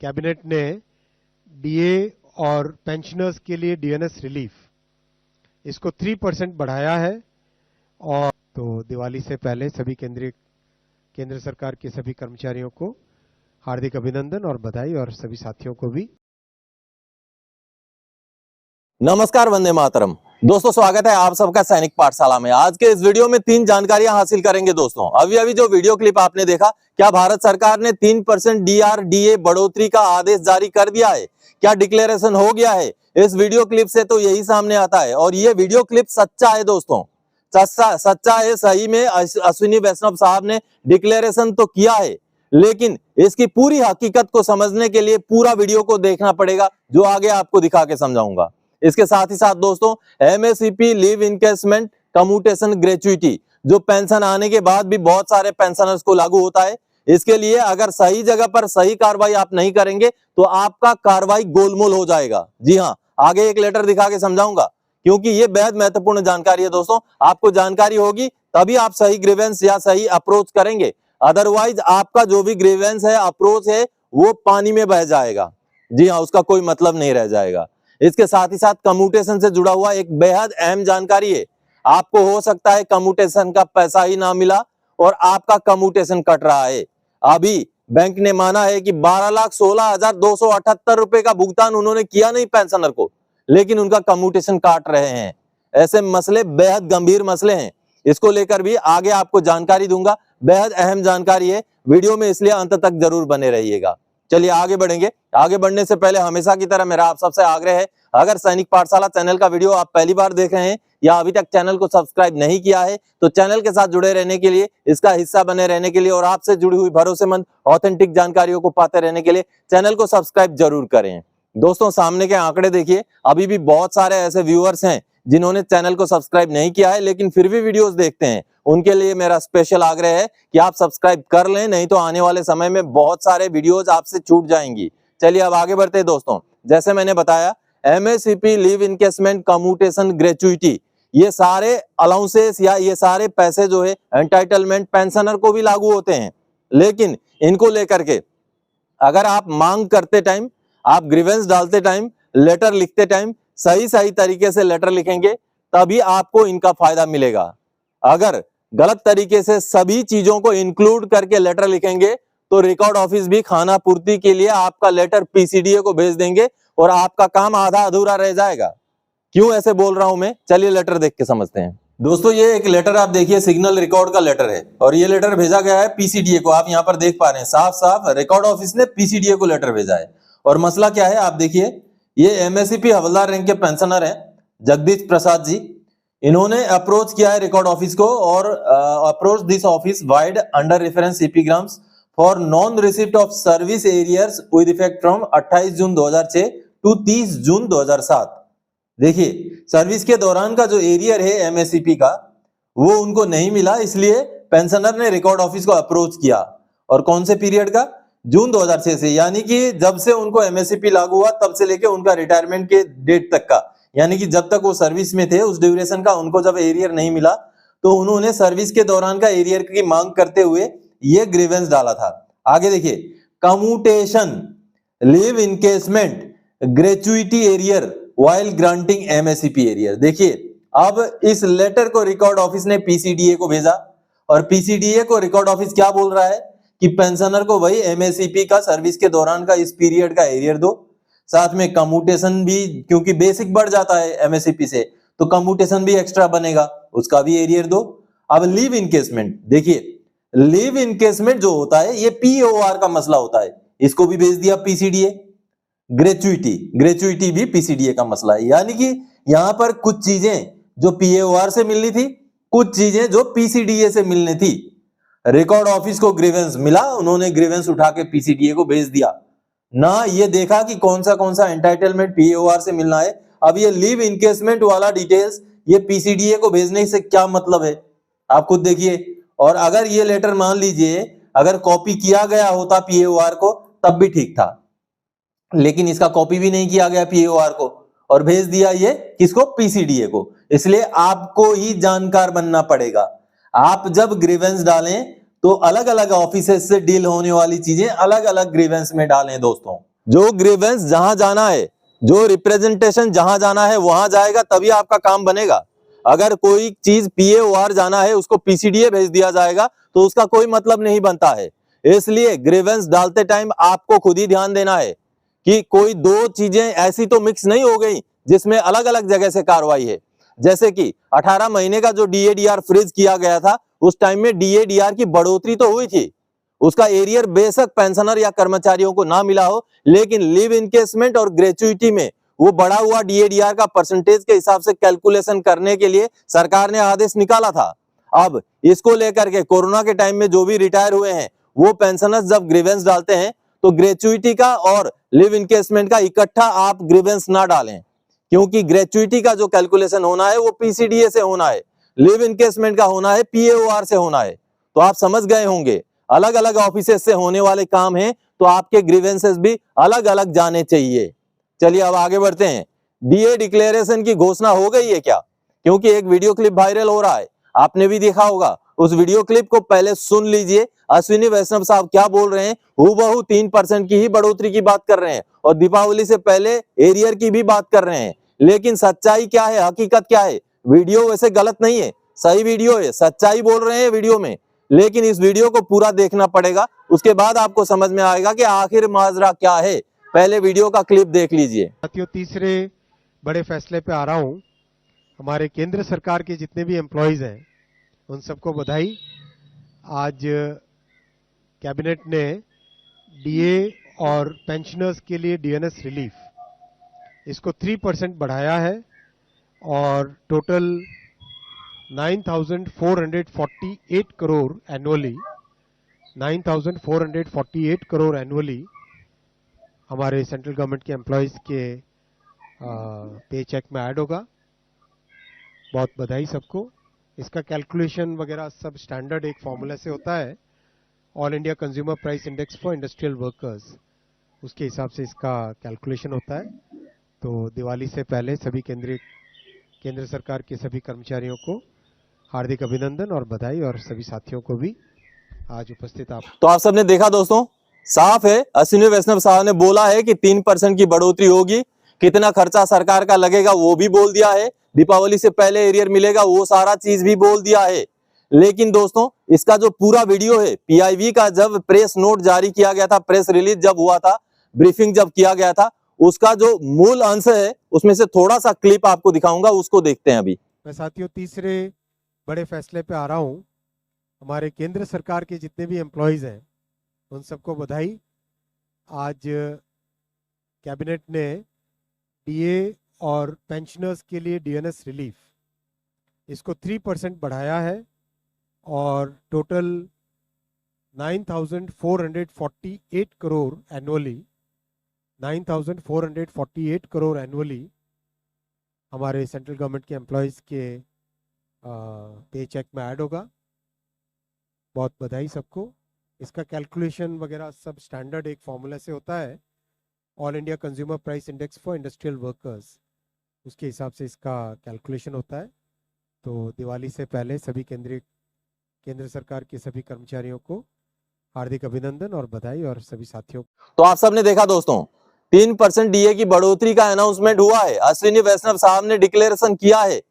Cabinet ने DA और pensioners के लिए डीएनएस रिलीफ इसको 3% बढ़ाया है। और तो दिवाली से पहले सभी केंद्र सरकार के सभी कर्मचारियों को हार्दिक अभिनंदन और बधाई, और सभी साथियों को भी नमस्कार, वंदे मातरम। दोस्तों, स्वागत है आप सबका सैनिक पाठशाला में। आज के इस वीडियो में 3 जानकारियां हासिल करेंगे। दोस्तों, अभी जो वीडियो क्लिप आपने देखा, क्या भारत सरकार ने 3% डीआरडीए बढ़ोतरी का आदेश जारी कर दिया है? क्या डिक्लेरेशन हो गया है? इस वीडियो क्लिप से तो यही सामने आता है, और ये वीडियो क्लिप सच्चा है दोस्तों, सच्चा है। सही में अश्विनी वैष्णव साहब ने डिक्लेरेशन तो किया है, लेकिन इसकी पूरी हकीकत को समझने के लिए पूरा वीडियो को देखना पड़ेगा, जो आगे आपको दिखा के समझाऊंगा। इसके साथ ही साथ दोस्तों, एमएसईपी लीव इनकेसमेंट कम्यूटेशन ग्रेच्युइटी, जो पेंशन आने के बाद भी बहुत सारे पेंशनर्स को लागू होता है, इसके लिए अगर सही जगह पर सही कार्रवाई आप नहीं करेंगे तो आपका कार्रवाई गोलमोल हो जाएगा। जी हां, आगे एक लेटर दिखा के समझाऊंगा, क्योंकि ये बेहद महत्वपूर्ण जानकारी है दोस्तों। आपको जानकारी होगी तभी आप सही ग्रीवेंस या सही अप्रोच करेंगे, अदरवाइज आपका जो भी ग्रीवेंस है, अप्रोच है, वो पानी में बह जाएगा। जी हां, उसका कोई मतलब नहीं रह जाएगा। इसके साथ ही साथ कम्यूटेशन से जुड़ा हुआ एक बेहद अहम जानकारी है। आपको हो सकता है कम्यूटेशन का पैसा ही ना मिला और आपका कम्यूटेशन कट रहा है। अभी बैंक ने माना है कि 12,16,278 रुपए का भुगतान उन्होंने किया नहीं पेंशनर को, लेकिन उनका कम्यूटेशन काट रहे हैं। ऐसे मसले बेहद गंभीर मसले हैं, इसको लेकर भी आगे आपको जानकारी दूंगा। बेहद अहम जानकारी है, वीडियो में इसलिए अंत तक जरूर बने रहिएगा। चलिए आगे बढ़ेंगे। आगे बढ़ने से पहले हमेशा की तरह मेरा आप सबसे आग्रह है, अगर सैनिक पाठशाला चैनल का वीडियो आप पहली बार देख रहे हैं या अभी तक चैनल को सब्सक्राइब नहीं किया है, तो चैनल के साथ जुड़े रहने के लिए, इसका हिस्सा बने रहने के लिए और आपसे जुड़ी हुई भरोसेमंद ऑथेंटिक जानकारियों को पाते रहने के लिए चैनल को सब्सक्राइब जरूर करें। दोस्तों, सामने के आंकड़े देखिए, अभी भी बहुत सारे ऐसे व्यूअर्स हैं जिन्होंने चैनल को सब्सक्राइब नहीं किया है, लेकिन फिर भी वीडियोस देखते हैं। उनके लिए मेरा स्पेशल आग्रह है कि आप सब्सक्राइब कर लें, नहीं तो आने वाले समय में बहुत सारे वीडियोस आपसे छूट जाएंगी। चलिए अब आगे बढ़ते हैं दोस्तों। जैसे मैंने बताया, एमएसईपी लीव इनकेसमेंट कम्यूटेशन ग्रेच्युइटी, ये सारे अलाउंसेस या ये सारे पैसे जो है एंटाइटलमेंट पेंशनर को भी लागू होते हैं, लेकिन इनको लेकर के अगर आप मांग करते टाइम, आप ग्रीवेंस डालते टाइम, लेटर लिखते टाइम सही तरीके से लेटर लिखेंगे, तभी आपको इनका फायदा मिलेगा। अगर गलत तरीके से सभी चीजों को इंक्लूड करके लेटर लिखेंगे तो रिकॉर्ड ऑफिस भी खाना पूर्ति के लिए आपका लेटर पीसीडीए को भेज देंगे और आपका काम आधा अधूरा रह जाएगा। क्यों ऐसे बोल रहा हूं मैं, चलिए लेटर देख के समझते हैं। दोस्तों, ये एक लेटर आप देखिए, सिग्नल रिकॉर्ड का लेटर है, और ये लेटर भेजा गया है पीसीडीए को। आप यहां पर देख पा रहे हैं, साफ साफ रिकॉर्ड ऑफिस ने पीसीडीए को लेटर भेजा है। और मसला क्या है आप देखिए, ये एमएसईपी हवलदार रैंक के पेंशनर हैं जगदीश प्रसाद जी। इन्होंने अप्रोच किया है रिकॉर्ड ऑफिस को, और approach this office vide under reference epigrams for non receipt of service arrears with effect from 28 June 2006 to 30 June 2007। देखिए, सर्विस के दौरान का जो एरियर है एमएसईपी का, वो उनको नहीं मिला, इसलिए पेंशनर ने रिकॉर्ड ऑफिस को अप्रोच किया। और कौन से पीरियड का? जून 2006 से, यानी कि जब से उनको एमएसईपी लागू हुआ तब से लेके उनका रिटायरमेंट के डेट तक का, यानी कि जब तक वो सर्विस में थे उस ड्यूरेशन का उनको जब एरियर नहीं मिला, तो उन्होंने सर्विस के दौरान का एरियर की मांग करते हुए ये ग्रीवेंस डाला था। आगे देखिए, commutation leave encashment gratuity arrear while granting MSEP arrear. देखिए, अब इस लेटर को रिकॉर्ड ऑफिस ने पीसीडीए को भेजा, और पीसीडीए को रिकॉर्ड ऑफिस क्या बोल रहा है कि पेंशनर को वही एमएसईपी का सर्विस के दौरान का इस पीरियड का एरियर दो, साथ में कम्यूटेशन भी, क्योंकि बेसिक बढ़ जाता है एमएसईपी से, तो कम्यूटेशन भी एक्स्ट्रा बनेगा, उसका भी एरियर दो। अब लीव इनकेसमेंट, देखिए लीव इनकेसमेंट जो होता है ये पीओआर का मसला होता है, इसको भी भेज दिया पीसीडीए। ग्रेच्युइटी भी पीसीडीए का मसला है, यानी कि यहां पर कुछ चीजें जो पीओआर से मिलनी थी, कुछ चीजें जो पीसीडीए से मिलनी थी। रिकॉर्ड ऑफिस को ग्रीवेंस मिला, उन्होंने ग्रीवेंस उठा के पीसीडीए को भेज दिया, ना ये देखा कि कौन सा एंटाइटलमेंट पीओआर से मिलना है। अब ये लीव इनकेसमेंट वाला डिटेल्स ये पीसीडीए को भेजने से क्या मतलब है, आप खुद देखिए। और अगर ये लेटर मान लीजिए अगर कॉपी किया गया होता पीओआर को तब भी ठीक था, लेकिन इसका कॉपी भी नहीं किया गया पीओआर को, और भेज दिया ये किसको? पीसीडीए को। इसलिए आपको ही जानकार बनना पड़ेगा। आप जब ग्रीवेंस डालें तो अलग अलग ऑफिसेस से डील होने वाली चीजें अलग अलग ग्रीवेंस में डालें दोस्तों। जो ग्रीवेंस जहां जाना है, जो रिप्रेजेंटेशन जहां जाना है वहां जाएगा, तभी आपका काम बनेगा। अगर कोई चीज पीएओआर जाना है उसको पीसीडीए भेज दिया जाएगा तो उसका कोई मतलब नहीं बनता है। इसलिए ग्रीवेंस डालते टाइम आपको खुद ही ध्यान देना है कि कोई दो चीजें ऐसी तो मिक्स नहीं हो गई जिसमें अलग अलग जगह से कार्रवाई है। जैसे कि 18 महीने का जो डीएडीआर फ्रीज किया गया था, उस टाइम में डीएडीआर की बढ़ोतरी तो हुई थी, उसका एरियर बेशक पेंशनर या कर्मचारियों को ना मिला हो, लेकिन लिव इनकेसमेंट और ग्रेच्युइटी में वो बढ़ा हुआ डीएडीआर का परसेंटेज के हिसाब से कैलकुलेशन करने के लिए सरकार ने आदेश निकाला था। अब इसको लेकर के कोरोना के टाइम में जो भी रिटायर हुए हैं वो पेंशनर्स जब ग्रीवेंस डालते हैं तो ग्रेच्युइटी का और लिव इनकेसमेंट का इकट्ठा आप ग्रीवेंस ना डालें, क्योंकि ग्रेच्युइटी का जो कैलकुलेशन होना है वो पीसीडीए से होना है, लिव इनकेसमेंट का होना है पीएओआर से होना है। तो आप समझ गए होंगे, अलग अलग ऑफिसेस से होने वाले काम हैं तो आपके ग्रीवेंसेस भी अलग अलग जाने चाहिए। चलिए अब आगे बढ़ते हैं। डीए डिक्लेरेशन की घोषणा हो गई है क्या? क्योंकि एक वीडियो क्लिप वायरल हो रहा है, आपने भी देखा होगा। उस वीडियो क्लिप को पहले सुन लीजिए, अश्विनी वैष्णव साहब क्या बोल रहे हैं। हूबहू 3% की ही बढ़ोतरी की बात कर रहे हैं और दीपावली से पहले एरियर की भी बात कर रहे हैं। लेकिन सच्चाई क्या है, हकीकत क्या है? वीडियो वैसे गलत नहीं है, सही वीडियो है, सच्चाई बोल रहे हैं वीडियो में, लेकिन इस वीडियो को पूरा देखना पड़ेगा, उसके बाद आपको समझ में आएगा कि आखिर माजरा क्या है। पहले वीडियो का क्लिप देख लीजिए। साथियों, तीसरे बड़े फैसले पे आ रहा हूं। हमारे केंद्र सरकार के जितने भी एम्प्लॉयज हैं उन सबको बधाई। आज कैबिनेट ने डीए और पेंशनर्स के लिए डीएनएस रिलीफ इसको 3% बढ़ाया है और total 9,448 crore annually 9,448 crore annually हमारे सेंट्रल गवर्नमेंट के एम्प्लॉयज के पे चेक में ऐड होगा। बहुत बधाई सबको। इसका कैलकुलेशन वगैरह सब स्टैंडर्ड एक फॉर्मूला से होता है, all India consumer price index for industrial workers, उसके हिसाब से इसका कैलकुलेशन होता है। तो दिवाली से पहले सभी केंद्र सरकार के सभी कर्मचारियों को हार्दिक अभिनंदन और बधाई, और सभी साथियों को भी आज उपस्थित आप। तो आप सबने देखा दोस्तों, साफ है, अश्विनी वैष्णव साहब ने बोला है कि 3% की बढ़ोतरी होगी। कितना खर्चा सरकार का लगेगा वो भी बोल दिया है, दीपावली से पहले एरियर मिलेगा वो सारा चीज भी बोल दिया है। लेकिन दोस्तों इसका जो पूरा वीडियो है, पीआईबी का जब प्रेस नोट जारी किया गया था, प्रेस रिलीज जब हुआ था, ब्रीफिंग जब किया गया था, उसका जो मूल अंश है उसमें से थोड़ा सा क्लिप आपको दिखाऊंगा, उसको देखते हैं अभी। मैं साथियों तीसरे बड़े फैसले पे आ रहा हूं। हमारे केंद्र सरकार के जितने भी एम्प्लॉयज हैं उन सबको बधाई। आज कैबिनेट ने डीए और पेंशनर्स के लिए डीएनएस रिलीफ इसको 3% बढ़ाया है और total 9,448 crore annually 9,448 crore annually हमारे सेंट्रल गवर्नमेंट के एम्प्लॉयज के पे चेक में ऐड होगा। बहुत बधाई सबको। इसका कैलकुलेशन वगैरह सब स्टैंडर्ड एक फॉर्मूला से होता है, all India consumer price index for industrial workers, उसके हिसाब से इसका कैलकुलेशन होता है। तो दिवाली से पहले सभी केंद्र सरकार के सभी कर्मचारियों को हार्दिक अभिनंदन और बधाई, और सभी साथियों। तो आप सबने देखा दोस्तों, 3% डीए की बढ़ोतरी का अनाउंसमेंट हुआ है, अश्विनी वैष्णव साहब ने डिक्लेरेशन किया है,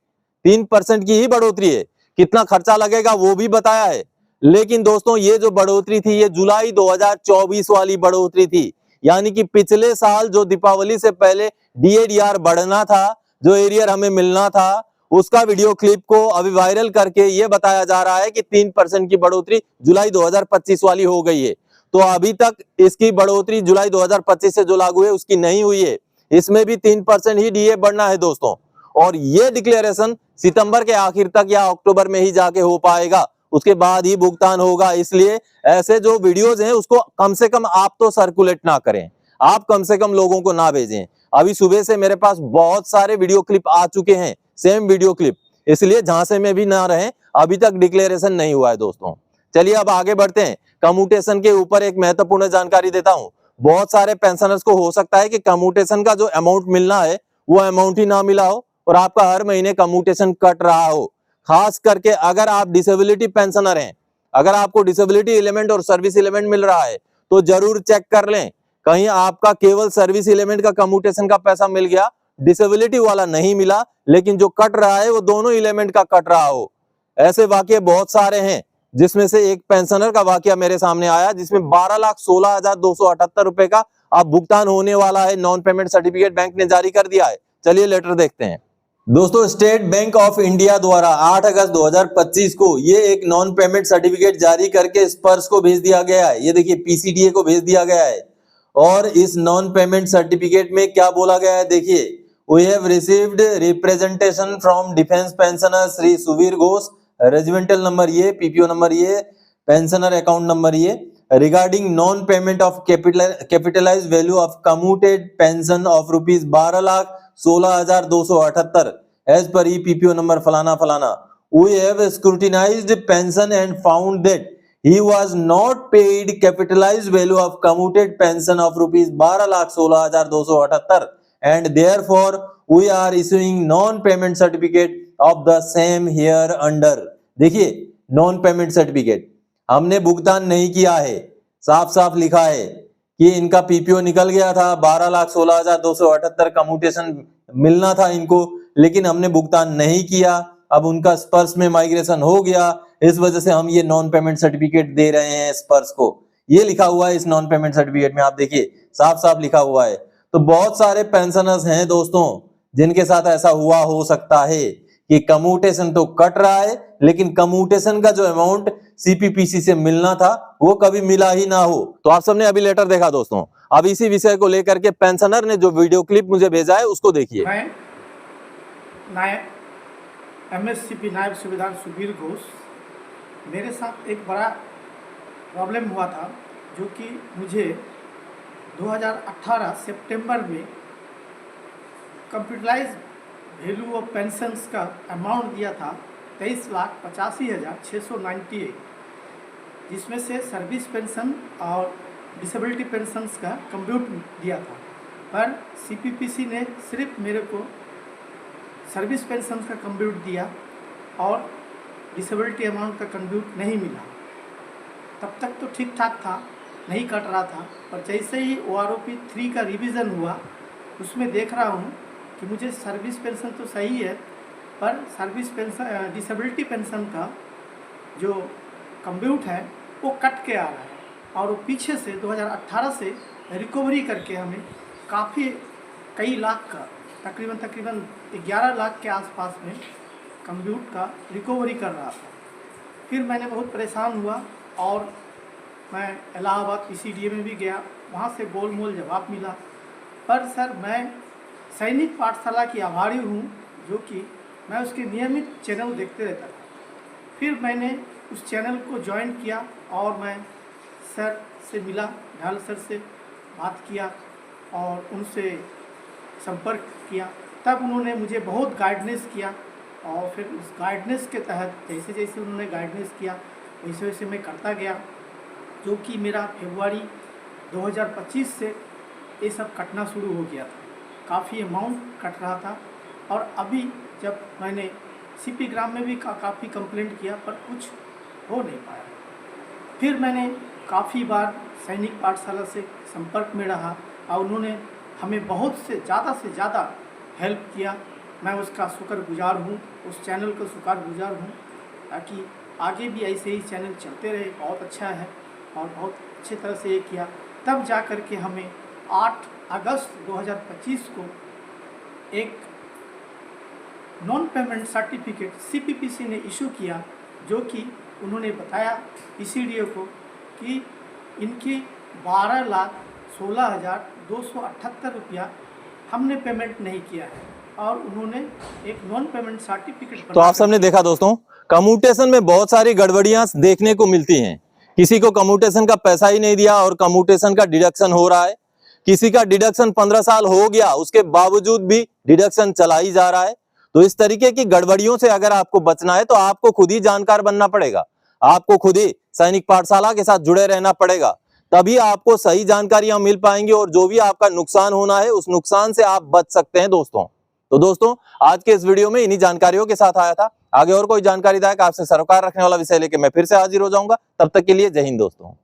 3% की ही बढ़ोतरी है। कितना खर्चा लगेगा वो भी बताया है। लेकिन दोस्तों ये जो बढ़ोतरी थी ये जुलाई 2024 वाली बढ़ोतरी थी, यानी कि पिछले साल जो दीपावली से पहले डीएडीआर बढ़ना था, जो एरियर हमें मिलना था, उसका वीडियो क्लिप को अभी वायरल करके ये बताया जा रहा है कि 3% की बढ़ोतरी जुलाई 2025 वाली हो गई है। तो अभी तक इसकी बढ़ोतरी जुलाई 2025 से जो लागू है उसकी नहीं हुई है, इसमें भी 3% ही डीए बढ़ना है दोस्तों। और ये डिक्लेरेशन सितंबर के आखिर तक या अक्टूबर में ही जाके हो पाएगा, उसके बाद ही भुगतान होगा। इसलिए ऐसे जो वीडियोज हैं उसको कम से कम आप तो सर्कुलेट ना करें, आप कम से कम लोगों को ना भेजें। अभी सुबह से मेरे पास बहुत सारे वीडियो क्लिप आ चुके हैं, सेम वीडियो क्लिप, इसलिए झांसे में भी ना रहें, अभी तक डिक्लेरेशन नहीं हुआ है दोस्तों। चलिए अब आगे बढ़ते हैं। कम्यूटेशन के ऊपर एक महत्वपूर्ण जानकारी देता हूं। बहुत सारे पेंशनर्स को हो सकता है कि कम्यूटेशन का जो अमाउंट मिलना है वो अमाउंट ही ना मिला हो और आपका हर महीने कम्यूटेशन कट रहा हो। खास करके अगर आप डिसेबिलिटी पेंशनर हैं, अगर आपको डिसेबिलिटी एलिमेंट और सर्विस एलिमेंट मिल रहा है तो जरूर चेक कर लें, कहीं आपका केवल सर्विस एलिमेंट का कम्यूटेशन का पैसा मिल गया, डिसेबिलिटी वाला नहीं मिला, लेकिन जो कट रहा है वो दोनों एलिमेंट का कट रहा हो। ऐसे वाकये बहुत सारे हैं, जिसमें से एक पेंशनर का वाकया मेरे सामने आया, जिसमें 12,16,278 रुपए का अब भुगतान होने वाला है। नॉन पेमेंट सर्टिफिकेट बैंक ने जारी कर दिया है। चलिए लेटर देखते हैं। दोस्तों, स्टेट बैंक ऑफ इंडिया द्वारा 8 अगस्त 2025 को ये एक नॉन पेमेंट सर्टिफिकेट जारी करके स्पर्श को भेज दिया गया है। ये देखिए, पीसीडीए को भेज दिया गया है। और इस नॉन पेमेंट सर्टिफिकेट में क्या बोला गया है, देखिए, we have received representation from defence pensioner Shri Suvir Ghosh, regimental number ये, पीपीओ नंबर ये, पेंशनर अकाउंट नंबर ये, regarding non-payment of capitalized value of commuted pension of rupees 12,16,278 as per EPPO number फलाना फलाना. We have scrutinized pension and found that he was not paid capitalized value of commuted pension of rupees 12,16,278 and therefore we are issuing non-payment certificate of the same here under. देखिए, non-payment certificate हमने भुगतान नहीं किया है, साफ साफ लिखा है कि इनका पीपीओ निकल गया था, 12,16,278 कम्यूटेशन मिलना था इनको, लेकिन हमने भुगतान नहीं किया। अब उनका स्पर्श में माइग्रेशन हो गया, इस वजह से हम ये नॉन पेमेंट सर्टिफिकेट दे रहे हैं स्पर्श को। ये लिखा हुआ है इस नॉन पेमेंट सर्टिफिकेट में, आप देखिए साफ साफ लिखा हुआ है। तो बहुत सारे पेंशनर्स हैं दोस्तों, जिनके साथ ऐसा हुआ हो सकता है कि कम्यूटेशन तो कट रहा है, लेकिन कम्यूटेशन का जो अमाउंट सीपीपीसी से मिलना था वो कभी मिला ही ना हो। तो आप सबने अभी लेटर देखा दोस्तों। अब इसी विषय को लेकर के पेंशनर ने जो वीडियो क्लिप मुझे भेजा है उसको देखिए। मैं एमएससीपी नायब सूबेदार सुवीर घोष, मेरे साथ एक बड़ा प्रॉब्लम हुआ था, जो कि मुझे 2018 सितंबर में कंप्यूटराइज वैल्यू ऑफ पेंशन्स का अमाउंट दिया था 23,85,698, जिसमें से सर्विस पेंशन और डिसेबिलिटी पेंशन्स का कंप्यूट दिया था। पर सीपीपीसी ने सिर्फ मेरे को सर्विस पेंशन का कंप्यूट दिया और डिसेबिलिटी अमाउंट का कंप्यूट नहीं मिला। तब तक तो ठीक ठाक था, नहीं कट रहा था, पर जैसे ही OROP 3 का रिवीजन हुआ, उसमें देख रहा हूँ कि मुझे सर्विस पेंशन तो सही है, पर सर्विस पेंशन डिसेबिलिटी पेंशन का जो कंप्यूट है वो कट के आ रहा है, और वो पीछे से 2018 से रिकवरी करके हमें काफ़ी कई लाख का तकरीबन 11 लाख के आसपास में कंप्यूट का रिकवरी कर रहा था। फिर मैंने बहुत परेशान हुआ और मैं इलाहाबाद पीसीडीए में भी गया, वहाँ से गोल मोल जवाब मिला। पर सर, मैं सैनिक पाठशाला की आभारी हूँ, जो कि मैं उसके नियमित चैनल देखते रहता था। फिर मैंने उस चैनल को ज्वाइन किया और मैं सर से मिला, ढाल सर से बात किया और उनसे संपर्क किया। तब उन्होंने मुझे बहुत गाइडेंस किया और फिर उस गाइडेंस के तहत जैसे जैसे उन्होंने गाइडेंस किया वैसे वैसे मैं करता गया, जो कि मेरा फरवरी 2025 से ये सब कटना शुरू हो गया था। काफ़ी अमाउंट कट रहा था और अभी जब मैंने सीपी ग्राम में भी काफ़ी कंप्लेंट किया, पर कुछ हो नहीं पाया। फिर मैंने काफ़ी बार सैनिक पाठशाला से संपर्क में रहा और उन्होंने हमें बहुत से ज़्यादा हेल्प किया। मैं उसका शुक्रगुजार हूँ, उस चैनल का शुक्रगुजार हूँ, ताकि आगे भी ऐसे ही चैनल चलते रहे। बहुत अच्छा है और बहुत अच्छी तरह से ये किया। तब जा कर के हमें 8 अगस्त 2025 को एक नॉन पेमेंट सर्टिफिकेट सीपीपीसी ने इशू किया, जो कि उन्होंने बताया पीसीडीए को कि इनकी 12,16,278 रुपया हमने पेमेंट नहीं किया है और उन्होंने एक नॉन पेमेंट सर्टिफिकेट। तो आप सबने देखा दोस्तों, कम्यूटेशन में बहुत सारी गड़बड़ियां देखने को मिलती हैं। किसी को कम्यूटेशन का पैसा ही नहीं दिया और कम्यूटेशन का डिडक्शन हो रहा है। किसी का डिडक्शन 15 साल हो गया, उसके बावजूद भी डिडक्शन चला ही जा रहा है। तो इस तरीके की गड़बड़ियों से अगर आपको बचना है तो आपको खुद ही जानकार बनना पड़ेगा, आपको खुद ही सैनिक पाठशाला के साथ जुड़े रहना पड़ेगा, तभी आपको सही जानकारियां मिल पाएंगी और जो भी आपका नुकसान होना है उस नुकसान से आप बच सकते हैं दोस्तों। तो दोस्तों, आज के इस वीडियो में इन्हीं जानकारियों के साथ आया था। आगे और कोई जानकारीदायक आपसे सरोकार रखने वाला विषय लेके मैं फिर से हाजिर हो जाऊंगा। तब तक के लिए जय हिंद दोस्तों।